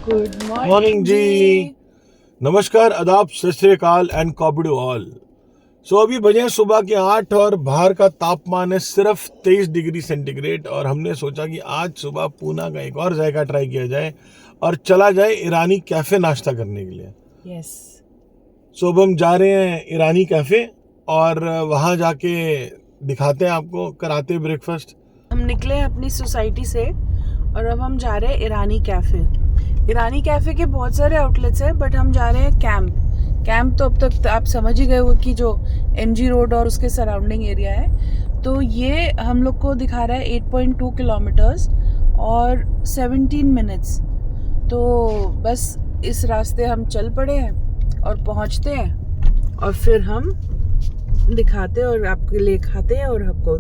Good morning जी। नमस्कार, आदाब, सत श्री अकाल एंड कॉबडू ऑल। सो अभी बजे सुबह के 8 और बाहर का तापमान है सिर्फ 23 डिग्री सेंटीग्रेड। और हमने सोचा कि आज सुबह पूना का एक और जायका ट्राई किया जाए और चला जाए ईरानी कैफ़े नाश्ता करने के लिए। यस सो अब हम जा रहे हैं ईरानी कैफ़े और वहाँ जाके दिखाते हैं आपको, कराते ब्रेकफास्ट। हम निकले हैं अपनी सोसाइटी से और अब हम जा रहे हैं ईरानी कैफ़े। ईरानी कैफ़े के बहुत सारे आउटलेट्स हैं, बट हम जा रहे हैं कैंप तो अब तक आप समझ ही गए हो कि जो एमजी रोड और उसके सराउंडिंग एरिया है। तो ये हम लोग को दिखा रहा है 8.2 किलोमीटर्स और 17 मिनट्स। तो बस इस रास्ते हम चल पड़े हैं और पहुंचते हैं और फिर हम दिखाते हैं और आपके लिए खाते हैं और आपको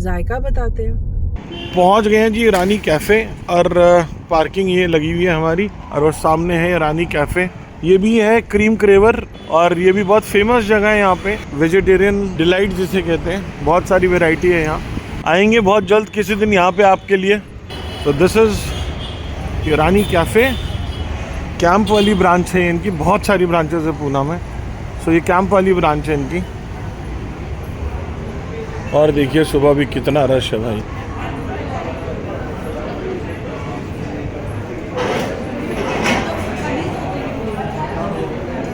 जायका बताते हैं। पहुंच गए हैं जी ईरानी कैफ़े और पार्किंग ये लगी हुई है हमारी, और वो सामने है ईरानी कैफ़े। ये भी है क्रीम क्रेवर और ये भी बहुत फेमस जगह है यहाँ पे, वेजिटेरियन डिलाइट जिसे कहते हैं। बहुत सारी वैरायटी है यहाँ। आएंगे बहुत जल्द किसी दिन यहाँ पे आपके लिए। तो this is Irani cafe. Camp वाली ब्रांच है इनकी, बहुत सारी ब्रांचेस है पूना में। सो ये कैंप वाली ब्रांच है इनकी। और देखिए सुबह भी कितना रश है भाई।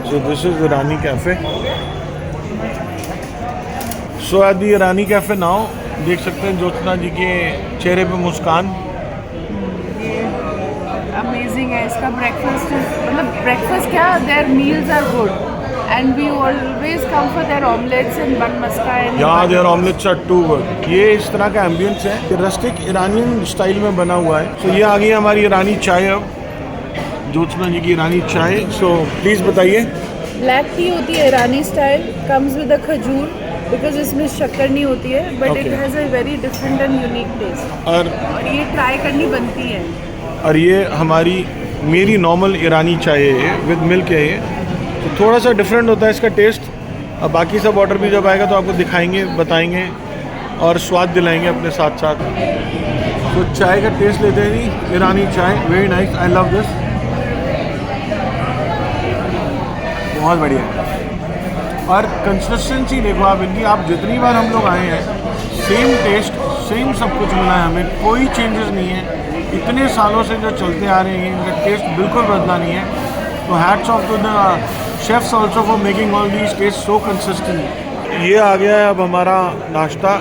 So this is Irani Cafe. So at the Irani Cafe now, देख सकते हैं ज्योत्सना जी के चेहरे पे मुस्कान। ये अमेजिंग है इसका ब्रेकफास्ट। मतलब ब्रेकफास्ट क्या, their meals are good and we always come for their omelettes and bun maska and यहाँ their omelettes are too good. ये इस तरह का एम्बियंस है कि रस्टिक ईरानियन स्टाइल में बना हुआ है। तो ये आ गई हमारी ईरानी चाय, अब ज्योत्सना जी की ईरानी चाय। सो प्लीज़ बताइए। ब्लैक टी होती है Irani style, comes with a khajoor because इसमें शक्कर नहीं होती है, but it has a very different and unique taste और ये ट्राई करनी बनती है। और ये हमारी मेरी नॉर्मल ईरानी चाय है विद मिल्क है ये। तो थोड़ा सा डिफरेंट होता है इसका टेस्ट। अब बाकी सब ऑर्डर भी जब आएगा तो आपको दिखाएंगे, बताएंगे और स्वाद दिलाएंगे अपने साथ साथ। तो चाय का टेस्ट लेते हैं जी, ईरानी चाय, very nice, I love this, बहुत बढ़िया। और कंसिस्टेंसी देखो आप इनकी, आप जितनी बार हम लोग आए हैं सेम टेस्ट, सेम सब कुछ मिला है हमें, कोई चेंजेस नहीं है। इतने सालों से जो चलते आ रहे हैं इनका टेस्ट बिल्कुल बदला नहीं है। तो hats off to the chefs also for making all these taste so consistent. ये आ गया है अब हमारा नाश्ता।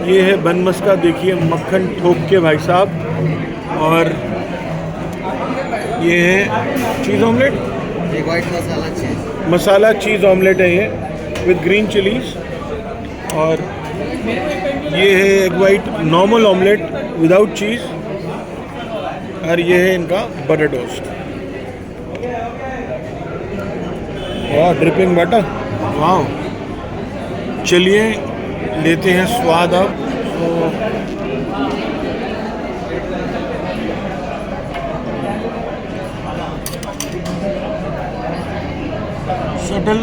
ये है बन मस्का, देखिए मक्खन ठोक के भाई साहब। और ये है चीज़ ऑमलेट, एक वाइट मसाला चीज़ ऑमलेट है ये विद ग्रीन चिलीज। और ये है egg white normal omelette without cheese. और ये है इनका बटर टोस्ट। वाह, ड्रिपिंग बटर, वाह। चलिए लेते हैं स्वाद अब। तो subtle,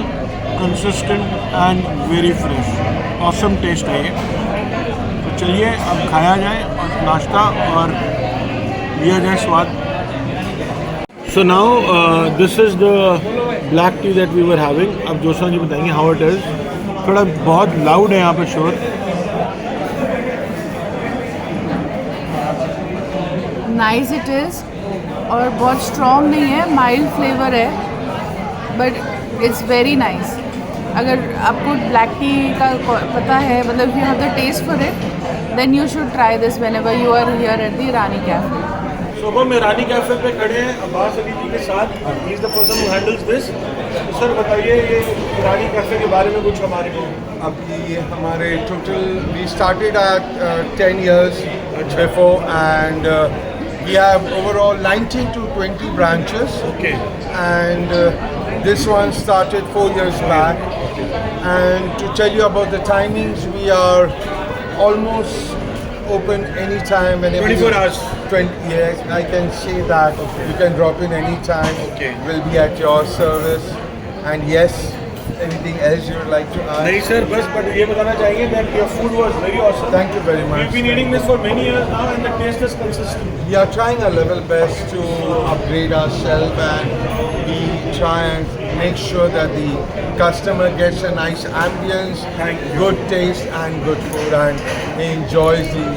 consistent and very fresh, awesome taste है ये। तो चलिए अब खाया जाए और नाश्ता और लिया जाए स्वाद। So now this is the black tea that we were having. अब ज्योत्सना जी बताएंगे हाउ इट इज़। थोड़ा बहुत लाउड है यहाँ पे शोर। नाइस इट इज़, और बहुत स्ट्रॉन्ग नहीं है, माइल्ड फ्लेवर है, बट इट्स वेरी नाइस। अगर आपको ब्लैक टी का पता है, मतलब if you have the taste for it, then you should try this whenever you are here at the Irani cafe. सो हम ईरानी कैफे पे खड़े हैं अब्बास अली जी के साथ। He is the person who handles this. तो सर बताइए ये ईरानी कैफे के बारे में कुछ हमारे को। अब ये हमारे total we started at 10 years before and we have overall 19 to 20 branches. Okay. And this one started 4 years back. And to tell you about the timings, we are almost open anytime. Whenever 24 hours. 20, yes, I can say that. Okay. You can drop in anytime. Okay. We'll be at your service. And yes, anything else you would like to add? नहीं sir, बस but ये बताना चाहेंगे that your food was very awesome. Thank you very much. We've been eating this for many years now and the taste is consistent. We are trying our level best to upgrade ourselves, and we try and make sure that the customer gets a nice ambience, Thank you. good taste and good food, and he enjoys the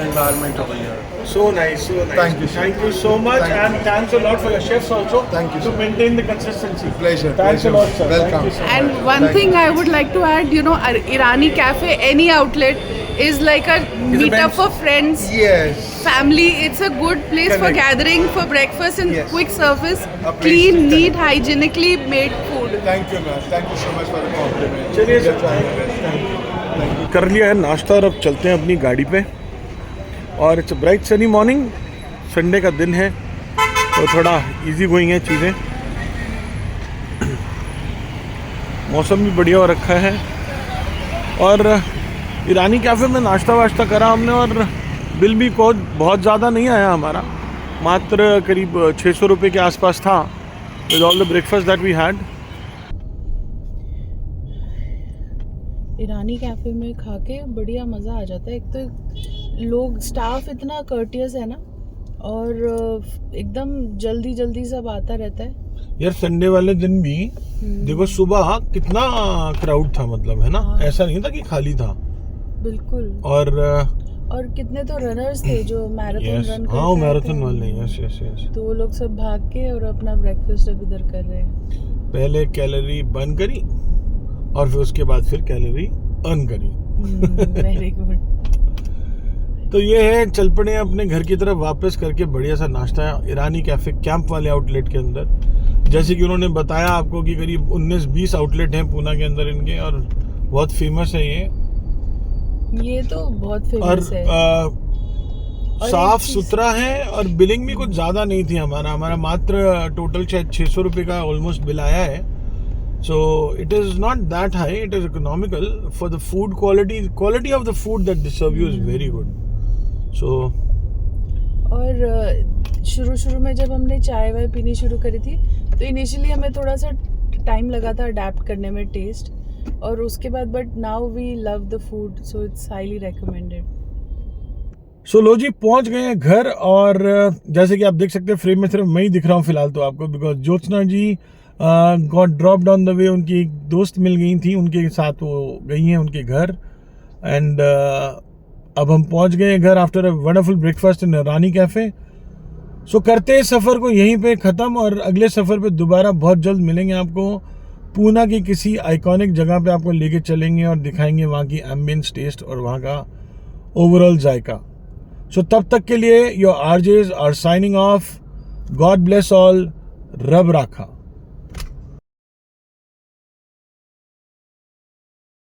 environment over here. So nice, so nice. Thank you, sir. Thank you so much, Thank you. and thanks a lot for your chefs also. Thank you, to sir. maintain the consistency. Pleasure. Thanks pleasure. a lot, sir. Welcome. Thank you so And much. one Thank thing you. I would like to add, you know, Irani cafe, any outlet is like a meetup bench. for friends, Yes. family. It's a good place for Correct. gathering, for breakfast and Yes. quick service. A place Clean, to neat, connect. hygienically made food. Thank you, man. Thank you so much for the compliment. चलिए We are sir. trying our best. Thank you. Thank you. कर लिया है नाश्ता और अब चलते हैं अपनी गाड़ी पे। और it's bright sunny morning, Sunday का दिन है तो थोड़ा इजी गोइंग है चीज़ें। मौसम भी बढ़िया हो रखा है और ईरानी कैफ़े में नाश्ता वाश्ता करा हमने और बिल भी बहुत ज़्यादा नहीं आया हमारा, मात्र करीब 600 रुपये के आसपास था with all the breakfast that we had. Irani cafe में खा के बढ़िया मज़ा आ जाता है। एक तो लोग, स्टाफ इतना कर्टियस है ना, और एकदम जल्दी जल्दी सब आता रहता है। यार संडे वाले दिन भी देखो सुबह कितना क्राउड था, मतलब है ना, हाँ। ऐसा नहीं था कि खाली था। बिल्कुल। और कितने तो रनर्स थे जो मैराथन यस, रन हाँ वो मैराथन वाले, यस यस यस। तो वो लोग सब भाग के और अपना ब्रेकफास्ट अब इधर कर रहे हैं। पहले कैलोरी बर्न करी और फिर उसके बाद फिर कैलोरी अर्न करी। Very good. तो ये है, चल पड़े हैं अपने घर की तरफ वापस करके बढ़िया सा नाश्ता ईरानी कैफे कैंप वाले आउटलेट के अंदर। जैसे कि उन्होंने बताया आपको कि करीब 19-20 आउटलेट हैं पूना के अंदर इनके, और बहुत फेमस है ये तो बहुत और फेमस है। साफ सुथरा है और बिलिंग भी कुछ ज़्यादा नहीं थी हमारा मात्र टोटल शायद 600 रुपये का ऑलमोस्ट बिल आया है। So it is not that high, it is economical for the food quality of the food that they serve you is very good. So और शुरू में जब हमने चाय वाय पीनी शुरू करी थी तो इनिशियली हमें थोड़ा सा टाइम लगा था अडेप्ट करने में टेस्ट, और उसके बाद but now we love the food, so it's highly recommended. So लो जी, पहुंच गए हैं घर, और जैसे कि आप देख सकते हैं फ्रेम में सिर्फ मैं ही दिख रहा हूँ फिलहाल तो आपको, because Jyotsna ji got dropped on the way. उनकी एक दोस्त मिल गई थी, उनके साथ वो गई हैं उनके घर, एंड अब हम पहुंच गए हैं घर after a wonderful breakfast in Irani cafe. So करते हैं सफ़र को यहीं पे ख़त्म, और अगले सफ़र पे दोबारा बहुत जल्द मिलेंगे आपको। पूना की किसी आइकॉनिक जगह पे आपको लेके चलेंगे और दिखाएंगे वहाँ की एम्बियंस, टेस्ट और वहाँ का ओवरऑल जायका। सो तब तक के लिए your RJs are signing off. God bless all. रब राखा।